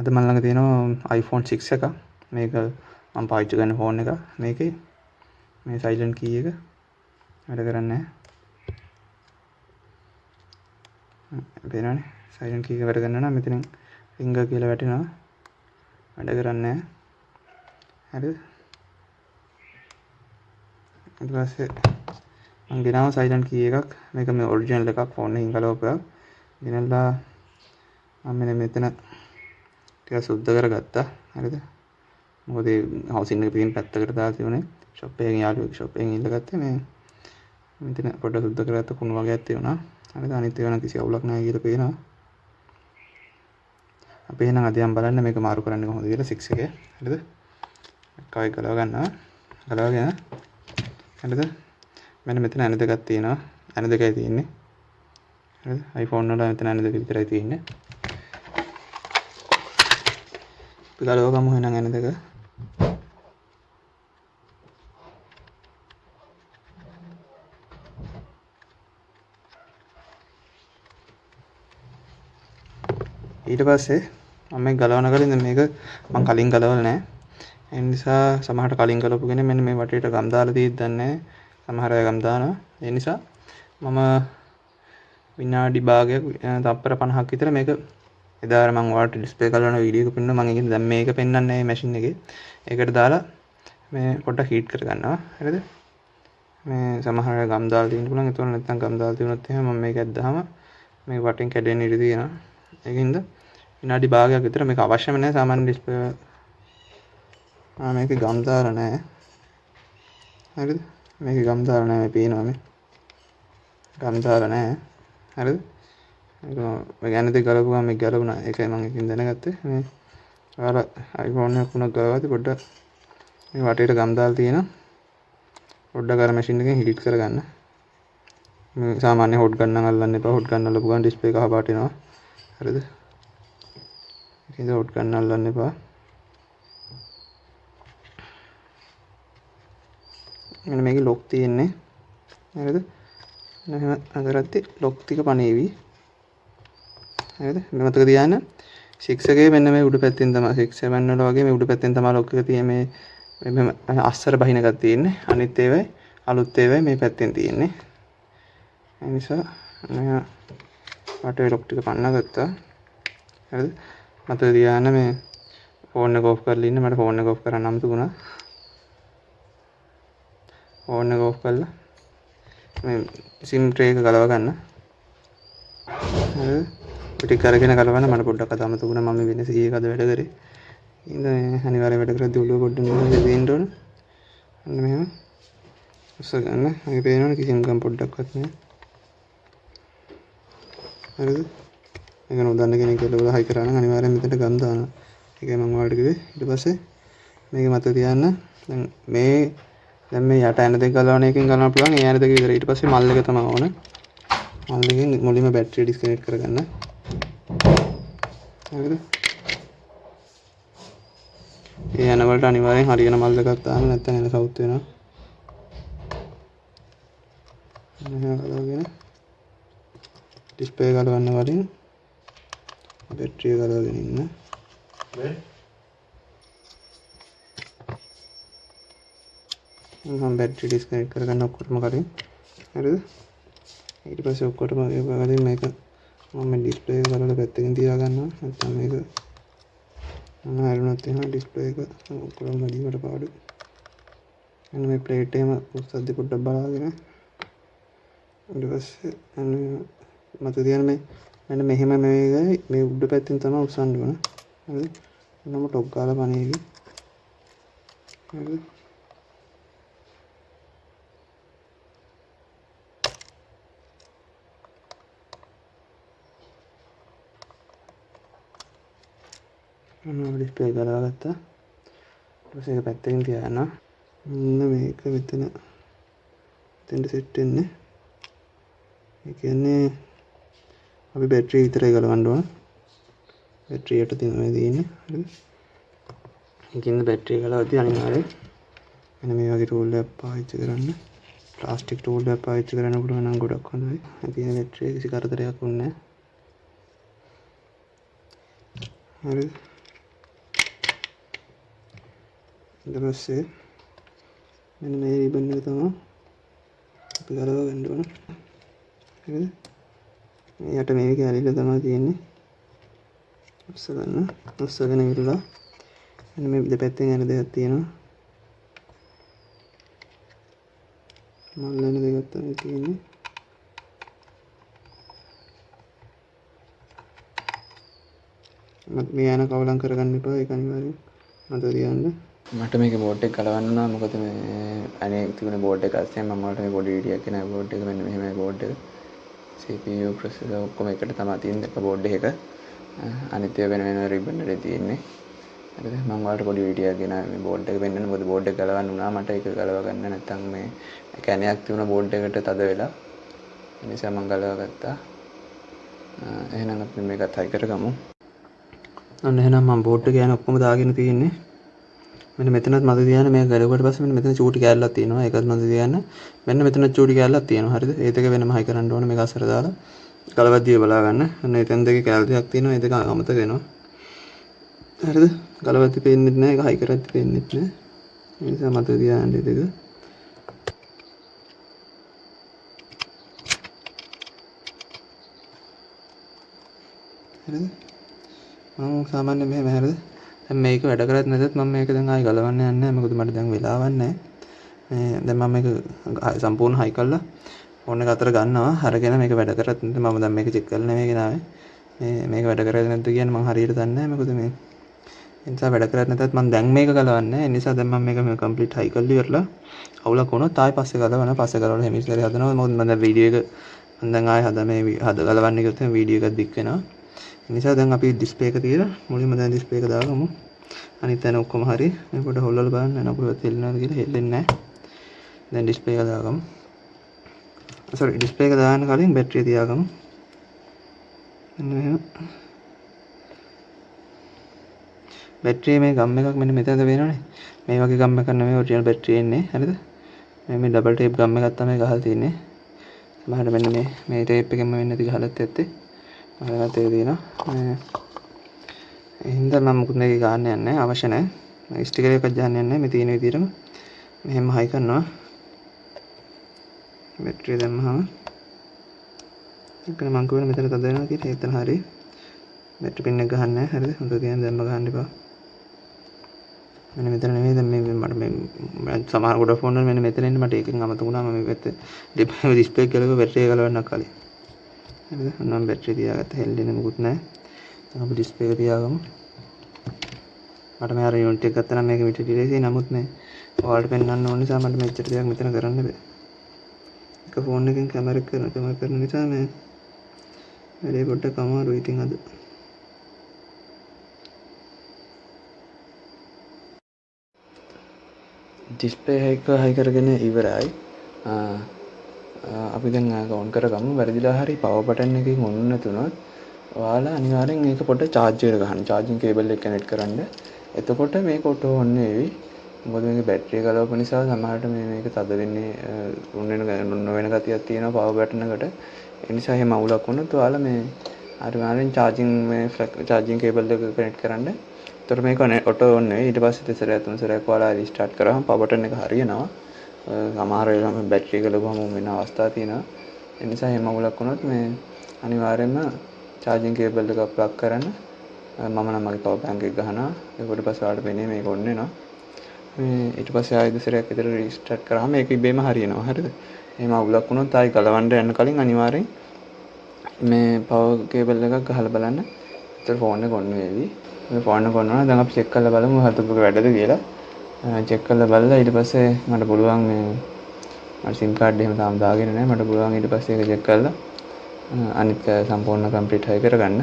අද මම ළඟ තියෙනවා iPhone 6 එකක්. මේක මම පාවිච්චි කරන ෆෝන් එක. මේකේ මේ සයිලන්ට් කී එක වැඩ කරන්නේ නැහැ. පේනවනේ සයිලන්ට් කී එක වැඩ කරනවා නම් මෙතනින් ෆින්ගර් කියලා වැටෙනවා. වැඩ කරන්නේ නැහැ. හරිද? ඊට පස්සේ මම ගෙනාවා සයිලන්ට් කී එකක්. මේක මේ ඔරිජිනල් එකක් ෆෝන් එකකින් ගලවපු එකක්. ගෙනල්ලා මම මෙතන ටිකක් සුද්ධ කරගත්තා. හරිද? මොකද ඒ හවුසින් එක තියෙන පැත්තකට දාලා තිබුණේ ෂොප් එකෙන් යාළුවෙක් ෂොප් එකෙන් ඉල්ලගත්තේ මේ මෙතන පොඩ්ඩක් සුද්ධ කරගත්ත කුණු වගේක් තියෙනවා. හරිද? අනිත් ඒවා නම් කිසි අවුලක් නැහැ කියලා පේනවා. අපි එහෙනම් අද යම් බලන්න මේක මාරු කරන්නේ කොහොමද කියලා 6 එකේ. හරිද? කවයි ගලව ගන්නවා. ගලවගෙන හරිද? මෙන්න මෙතන ඇන දෙකක් තියෙනවා. ඇන දෙකයි තියෙන්නේ. හරිද? iPhone වල මෙතන ඇන දෙක විතරයි තියෙන්නේ. අපි ගලව ගමු එහෙනම් ඇන දෙක. ඊට පස්සේ මම මේ ගලවන කලින් මේක මම කලින් ගලවලා නැහැ. ඒ නිසා සමහරට කලින් ගලවපු කෙනෙක් මෙන්න මේ වටේට ගම් දාලා තියෙද්දි දන්නේ නැහැ. සමහර අය ගම් දානවා. ඒ නිසා මම විනාඩි භාගයක් තප්පර 50ක් විතර මේක එදාර මම ඔයාලට ඩිස්ප්ලේ කරන වීඩියෝ එක පෙන්නුවා. මම ඉතින් දැන් මේක පෙන්වන්නේ නැහැ මැෂින් එකේ. ඒකට දාලා මේ පොඩ්ඩක් හීට් කර ගන්නවා. හරිද? මේ සමහර අය ගම් දාලා තියෙන්න පුළුවන්. ඒතකොට නැත්නම් ගම් දාලා තියුණොත් එහෙම මම මේක ඇද්දාම මේ වටෙන් කැඩෙන්න ඉඩ තියෙනවා. ඒකින්ද විනාඩි භාගයක් විතර මේක අවශ්‍යම නැහැ සාමාන්‍ය ඩිස්ප්ලේ. මේක ගම් දාලා නැහැ. හරිද? මේක ගම් දාලා නැහැ. මේ පේනවා මේ. ගම් දාලා නැහැ. හරිද? මේක ගැන දෙක ගලපුවාම මේක ගලවුණා. ඒකයි මම එකකින් දැනගත්තේ. මේ ඔයාලා iPhone එකක් උනක් ගලවද්දි පොඩ්ඩක් මේ වටේට ගම් දාලා තියෙනවා. පොඩ්ඩක් අර මැෂින් එකෙන් හිට් කරගන්න. මේ සාමාන්‍ය හොට් ගන්න නම් අල්ලන්න එපා. හොට් ගන්න අල්ලපු ගමන් ඩිස්ප්ලේ කහ පාට වෙනවා. හරිද? ඒකෙන්ද හොට් ගන්න අල්ලන්න එපා. මෙන්න මේකේ ලොක් තියෙන්නේ. හරිද? එහෙනම් අදරද්දි ලොක් ටික පණේවි. හරිද? මේ මතක තියාගන්න 6 එකේ මෙන්න මේ උඩ පැත්තෙන් තමයි 6 7 වල වගේ මේ උඩ පැත්තෙන් තමයි ලොක් එක තියෙන්නේ. මේ අස්සර බහින එකක් තියෙන්නේ. අනිත් ඒවායි අලුත් ඒවායි මේ පැත්තෙන් තියෙන්නේ. ඒ නිසා මම වටේ ලොක් ටික පන්නලා ගත්තා. හරිද? මතක තියාගන්න මේ ෆෝන් එක ඔෆ් කරලා ඉන්න. මට ෆෝන් එක ඔෆ් කරන්න අමතක වුණා. ෆෝන් එක ඔෆ් කරලා මේ SIM tray එක ගලව ගන්න. හරිද? ටික අරගෙන ගලවන්න. මට පොඩ්ඩක් අත අමතක වුණා. මම වෙන සීයක අද වැඩ කරේ. ඉතින් අනිවාර්යයෙන් වැඩ කරද්දී ඔළුව පොඩ්ඩක් නිකන් දෙන්න ඕන. අන්න මෙහෙම උස්ස ගන්න. මේ පේනවනේ කිසිම ගම් පොඩ්ඩක්වත් නැහැ. හරිද? මේක නොදන්න කෙනෙක් කියලා හයි කරා නම් අනිවාර්යයෙන් මෙතන ගම් දානවා. ඒකයි මම ඔයාලට කිව්වේ. ඊට පස්සේ මේක මතක තියාගන්න. දැන් මේ යට ඇන දෙක ගලවන එකකින් ගලවන්න පුළුවන්. ඒ ඇන දෙක විතර. ඊට පස්සේ මල් එක තමයි ඕන. මල් එකෙන් මුලින්ම බැටරිය ඩිස්කනෙක්ට් කරගන්න. හරිද? ඒ ඇන වලට අනිවාර්යෙන් හරියන මල් එකක් දාන්න. නැත්නම් එන සවුත් වෙනවා. මෙහෙම ගලවගෙන ඩිස්ප්ලේ ගලවන්න කලින් බැටරිය ගලවගෙන ඉන්න. මම බැටරි ඩිස්කනෙක්ට් කරගන්න ඔක්කොටම කලින්. හරිද? ඊට පස්සේ ඔක්කොටම ඒ වගේම මේක මම ඩිස්ප්ලේ එක ගලවලා පැත්තකින් තියා ගන්නවා. නැත්නම් මේක මම හරියුණත් එහෙනම් ඩිස්ප්ලේ එක ඔක්කොම වැඩිවට පාඩු. මෙන්න මේ ප්ලේට් එකම උස්සද්දි පොඩ්ඩක් බලාගෙන ඊට පස්සේ මත තියන මෙන්න මෙහෙම මේ උඩ පැත්තෙන් තමයි උස්සන්න ඕන. හරිද? මොනම ටොක් ගාලා පණේවි. හරිද? මම ඩිස්ප්ලේ ගලවා ගත්තා. ඊට පස්සේ ඒක පැත්තකින් තියාගන්නවා. මෙන්න මේක මෙතෙන්ට සෙට් වෙන්නේ. ඒ කියන්නේ අපි බැටරිය විතරයි ගලවන්න ඕන. බැටරියට තමයි තියෙන්නේ. හරිද? ඒකින්ද බැටරිය ගලවද්දී අනිවාර්යයෙන් මෙන්න මේ වගේ ටූල් එකක් පාවිච්චි කරන්න. ප්ලාස්ටික් ටූල් එකක් පාවිච්චි කරන්න පුළුවන් නම් ගොඩක් හොඳයි. ඒ කියන්නේ බැටරිය කිසි කරදරයක් වුන්නේ නැහැ. හරිද? ඊට පස්සේ මෙන්න මේ රිබන් එක තමයි අපි ගලව ගන්න ඕන. හරිද? මේ යට මේක ඇලිලා තමයි තියෙන්නේ. උස්ස ගන්න. උස්සගෙන ඉරලා මෙන්න මේ දෙපැත්තෙන් යන දෙයක් තියෙනවා. මල් වෙන දෙකක් තමයි තියෙන්නේ. මේ යන කවලම් කරගන්න එපා. ඒක අනිවාර්යෙන් මත තියන්න. මට මේක බෝඩ් එක ගලවන්න උනා. මොකද මේ අනේ තිබුණ බෝඩ් එක අස්සෙන් මම වලට මේ පොඩි වීඩියෝ එකක් ගෙන බෝඩ් එක මෙන්න මෙහෙමයි බෝඩ් එක. CPU processor ඔක්කොම එකට තමයි තියෙන්නේ එක බෝඩ් එකක. අනිත් ඒවා වෙන වෙන රිබන් වල තියෙන්නේ. හරිද? මම වලට පොඩි වීඩියෝ එකක් ගෙන මේ බෝඩ් එක පෙන්නන්න. මොකද බෝඩ් එක ගලවන්න උනා මට. ඒක ගලව ගන්න නැත්නම් මේ කැණයක් තිබුණ බෝඩ් එකට තද වෙලා. ඒ නිසා මම ගලව ගත්තා. එහෙනම් අපි මේකත් හයි කරගමු. අන්න එහෙනම් මම බෝඩ් එක යන ඔක්කොම දාගෙන තියෙන්නේ. මෙන්න මෙතනත් මත තියන්න මේක ගලවුවට පස්සේ මෙන්න මෙතන චූටි කෑල්ලක් තියෙනවා. ඒකත් මත තියන්න. මෙන්න මෙතන චූටි කෑල්ලක් තියෙනවා. හරිද? ඒ දෙක වෙනම හයි කරන්න ඕනේ. මේක අස්සර දාලා ගලවද්දී බලා ගන්න. අන්න එතෙන් දෙකේ කෑල්ල දෙකක් තියෙනවා. ඒ දෙක අමතක වෙනවා. හරිද? ගලවද්දී පේන්නෙත් නැහැ. ඒක හයි කරද්දී පේන්නෙත් නැහැ. ඒ නිසා මත තියාගන්න ඒ දෙක. හරිද? මම සාමාන්‍යයෙන් මෙහෙම හරිද? දැන් මේක වැඩ කරත් නැතත් මම මේක දැන් ආයෙ ගලවන්න යන්නේ නැහැ. මොකද මට දැන් වෙලාවක් නැහැ. මේ දැන් මම මේක සම්පූර්ණ හයි කරලා ෆෝන් එක අතර ගන්නවා. අරගෙන මේක වැඩ කරත් නැත්නම් මම දැන් මේක චෙක් කරලා නෙමෙයි ගෙනාවේ. මේක වැඩ කරද නැද්ද කියන්නේ මම හරියට දන්නේ නැහැ. මොකද මේ ඒ නිසා වැඩ කරත් නැතත් මම දැන් මේක ගලවන්නේ. ඒ නිසා දැන් මම මේක කම්ප්ලීට් හයි කරලා ඉවරලා අවුලක් වුණොත් ආයෙ පස්සේ ගලවනවා. පස්සේ ගලවලා හැමිස්ලරි හදනවා. මොකද මම දැන් වීඩියෝ එක මම දැන් ආයෙ ගලවන්නේ කිව්වොත් වීඩියෝ එකක් දික් වෙනවා. ඒ නිසා දැන් අපි ඩිස්ප්ලේ එක තියලා මුලින්ම දැන් ඩිස්ප්ලේ එක දාගමු. අනිත් තැන ඔක්කොම හරි. මේ පොඩ හොල්ලලා බලන්න නපුරවත් හෙල්ලනවාද කියලා හෙල්ලෙන්නේ නැහැ. දැන් ඩිස්ප්ලේ එක දාගමු. සෝරි ඩිස්ප්ලේ එක දාන්න කලින් බැටරිය තියාගමු. මෙන්න මෙහෙම. බැටරිය මේ ගම් එකක් මෙන්න මෙතනද වෙනවනේ. මේ වගේ ගම් එකක් නෙමෙයි ඔරිජිනල් බැටරිය එන්නේ. හරිද? මේ ඩබල් ටේප් ගම් එකක් තමයි ගහලා තියෙන්නේ. සමහරවිට මෙන්න මේ ටේප් එකෙන්ම වෙන්නේ නැති ගහලත් ඇත්තේ. මම ඒක දිනනවා. එහෙනම් මම මුකුත් මේක ගන්න යන්නේ නැහැ. අවශ්‍ය නැහැ. ස්ටිකර් එකක් ගන්න යන්නේ නැහැ. මේ තියෙන විදිහටම මෙහෙම හයි කරනවා. බැටරිය දැම්මහම එක්කන මං කියවන මෙතන තද වෙනවා කියලා. එතන හරි. බැටරි පින් එක ගහන්න නැහැ. හරිද? හොඳට තියන්න දැම්ම ගන්න එපා. මෙන්න මෙතන නෙමෙයි දැන් මේ මට මේ සමහර කොට ෆෝන් වල මෙන්න මෙතන ඉන්නේ මට ඒකෙන් අමතක වුණා මම මේ පැත්තේ ඩිස්ප්ලේ එක ගලව බැටරිය ගලවන්න කලින්. හරිද? මම බැටරිය තියාගත්ත හෙල්ලෙන්නේ මොකුත් නැහැ. දැන් අපි ඩිස්ප්ලේ එක තියාගමු. මට මේ අර යුනිට් එක ගත්තා නම් මේක මිට ඩිලේසි නමුත් මේ ඔයාලට පෙන්වන්න ඕන නිසා මට මෙච්චර දෙයක් මෙතන කරන්න බෑ. එක ෆෝන් එකෙන් කැමරා කරන නිසා මේ වැඩේ පොඩ්ඩක් අමාරුයි ඉතින් අද. ඩිස්ප්ලේ එක හයි කරගෙන ඉවරයි. අපි දැන් ආක ඔන් කරගමු. වැරදිලා හරි පවර් බටන් එකකින් ඔන් නැතුනොත් ඔයාලා අනිවාර්යෙන් මේක පොඩ්ඩක් charge එකට ගන්න. charging cable එක කනෙක්ට් කරන්න. එතකොට මේක ඔටෝ ඔන් වෙවි. මොකද මේක බැටරිය ගලවපු නිසා සමහරට මේක තද වෙන්නේ නොවන ගතියක් තියෙනවා පවර් බටන් එකට. ඒ නිසා එහෙම අවුලක් වුණොත් ඔයාලා මේ අනිවාර්යෙන් charging cable එක කනෙක්ට් කරන්න. එතකොට මේක ඔටෝ ඔන් වෙයි. ඊට පස්සේ දෙසරයක් තුන් සැරයක් ඔයාලා රීස්ටාර්ට් කරාම පවර් බටන් එක හරියනවා. සමහර වෙලාවට බැටරිය ගලවුවම වෙන අවස්ථා තියෙනවා. ඒ නිසා එහෙම අවුලක් වුණොත් මේ අනිවාර්යයෙන්ම charging cable එක plug කරන්න. මම නම් මගේ power bank එක ගහනවා. ඒකට පස්සේ ඔයාලට වෙන්නේ මේක ඔන් වෙනවා. මේ ඊට පස්සේ ආයෙ දෙසරයක් විතර රීස්ටාර්ට් කරාම මේක ඉබේම හරියනවා. හරිද? එහෙම අවුලක් වුණොත් ආයෙ ගලවන්න යන්න කලින් අනිවාර්යෙන් මේ power cable එකක් ගහලා බලන්න. ඒතර ෆෝන් එක ඔන් වෙවි. මේ ෆෝන් එක ඔන් වුණා. දැන් අපි චෙක් කරලා බලමු හතුපක වැඩද කියලා. චෙක් කරලා බලලා ඊට පස්සේ මට පුළුවන් මේ මට SIM card එහෙම තාම දාගෙන නැහැ. මට පුළුවන් ඊට පස්සේ ඒක චෙක් කරලා අනිත් සම්පූර්ණ කම්ප්ලීට් හයි කරගන්න.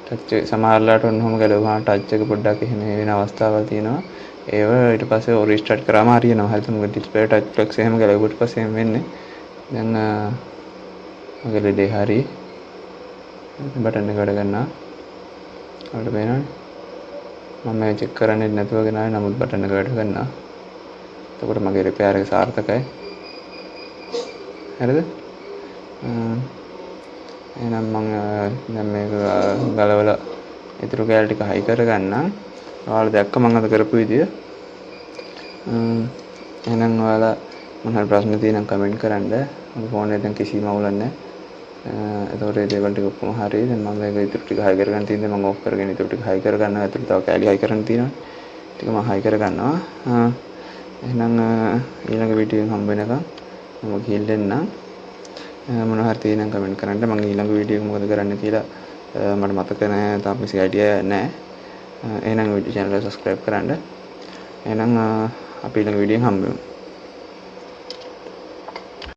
ටච් එක සමහරලාට ඔන්නෝම ගලවුවා ටච් එක පොඩ්ඩක් එහෙම වෙන අවස්ථාවල් තියෙනවා. ඒව ඊට පස්සේ රීස්ටාර්ට් කරාම හරියනවා. හරියට මොකද ඩිස්ප්ලේ ටච් ප්ලග්ස් එහෙම ගලවුවට පස්සේ එහෙම වෙන්නේ. දැන් මගේ ලෙඩේ හරි. බටන් එක වැඩ ගන්නවා. ඔයාලට පේනවනේ. මම මේක චෙක් කරන්නේ නැතුව ගෙනාවේ නමුත් බටන් එක වැඩ ගන්නවා. එතකොට මගේ රිපෙයාර් එක සාර්ථකයි. හරිද? එහෙනම් මම දැන් මේක ගලවලා ඊටු කැල ටික හයි කරගන්නම්. ඔයාලා දැක්ක මම අද කරපු විදිය. එහෙනම් ඔයාලා මොන හරි ප්‍රශ්න තියෙනම් කමෙන්ට් කරන්න. මගේ ෆෝන් එකෙන් දැන් කිසිම අවුලක් නැහැ. එතකොට ඒ දේවල් ටික ඔක්කොම හරි. දැන් මම මේක ඉතුරු ටික හයි කරගන්න තියෙන්නේ. මම ඕෆ් කරගෙන ඉතුරු ටික හයි කරගන්නවා. ඇතුළේ තව කැලි හයි කරන්න තියෙනවා. ටික මම හයි කරගන්නවා. එහෙනම් ඊළඟ වීඩියෝෙන් හම්බ වෙනකම් මම ගිහින් මොන හරි තියෙනම් කමෙන්ට් කරන්න. මම ඊළඟ වීඩියෝ එක මොකද කරන්න කියලා මට මතක නැහැ. තාම කිසි අයිඩියා නැහැ. එහෙනම් YouTube channel එක subscribe කරන්න. එහෙනම් අපි ඊළඟ වීඩියෝෙන් හම්බ වෙමු.